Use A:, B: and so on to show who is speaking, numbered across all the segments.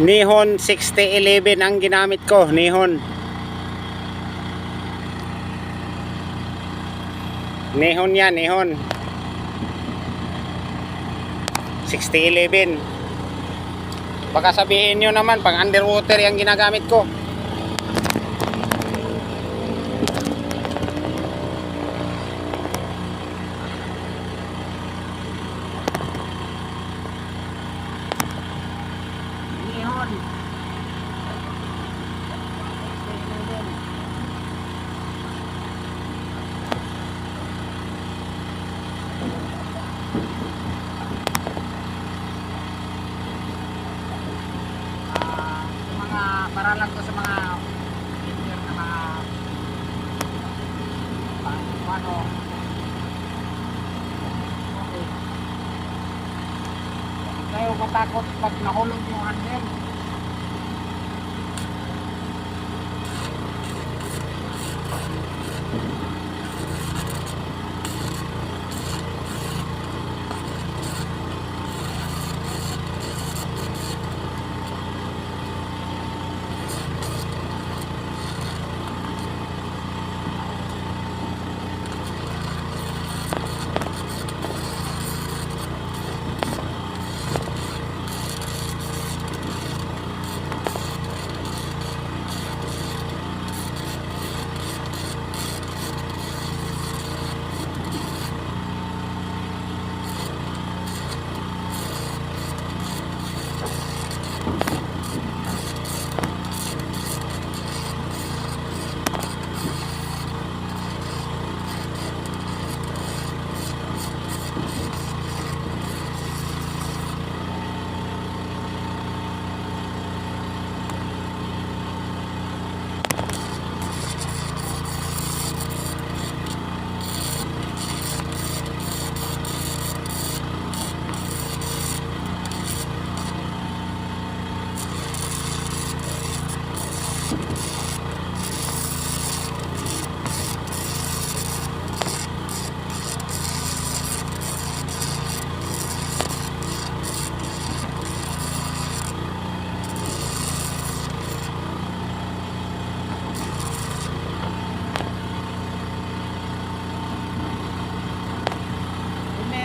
A: Nihon 6011 ang ginamit ko, Nihon. Nihon yan, Nihon 6011. Baka sabihin nyo naman pang underwater yung ginagamit ko. Nihon 6011. Para lang to sa mga engineer na mga ano. Okay. Tayo matakot pag nahulog yung handle.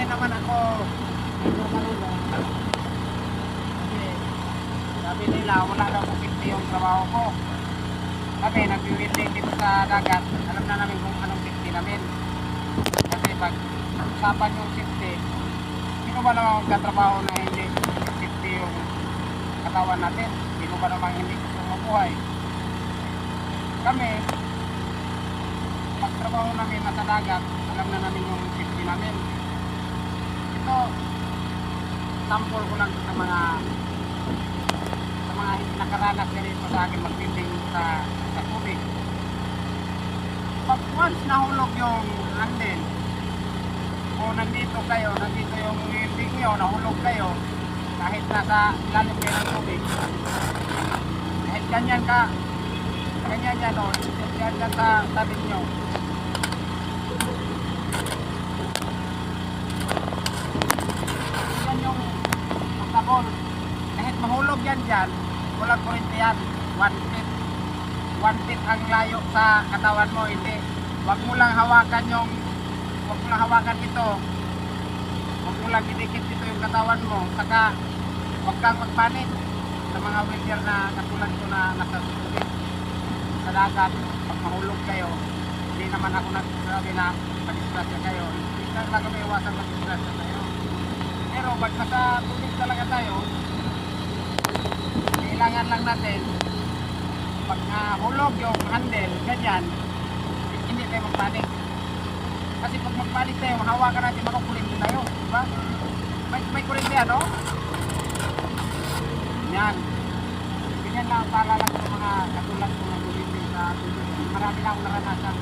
A: Naman ako medyo marunong kasi sabi nila wala daw safety yung trabaho ko. Kami nag-welding dito sa dagat, alam na namin kung anong safety namin kasi pag usapan yung safety, sino ba naman magkatrabaho na hindi safety yung katawan natin? Sino ba naman hindi gusto mabuhay? Kami pagtrabaho namin nasa dagat, alam na namin yung safety namin. Ito, sample ko lang sa mga hindi nakaranas ganito sa akin mag-welding sa tubig. Pag once nahulog yung handle o nandito yung welding nyo, nahulog kayo kahit nasa ilalim kayo ng tubig, kahit ganyan yan o, ganyan sa tabi nyo, kahit mahulog yan dyan, walang kurente yan, 1 feet ang layo sa katawan mo. Hindi, wag mo lang hawakan ito, wag mo lang didikit dito yung katawan mo, saka wag kang magpanik sa mga welder na katulad ko na nasa tubig sa dagat. Pag mahulog kayo, hindi naman ako nagsasabi na madisgrasya kayo, hindi lang kami iwasan madisgrasya kayo. Pero pag nasa tubig talaga tayo, kailangan lang natin pag nahulog yung handle, ganyan, hindi tayo magpanik. Kasi pag magpanik tayo, hawakan natin, makakulimbo tayo, diba? May kulimbo yan, no? Yan. Ganyan lang, paalala ko sa mga katulad ko na kulimbo sa tubig. Marami na akong naranasan.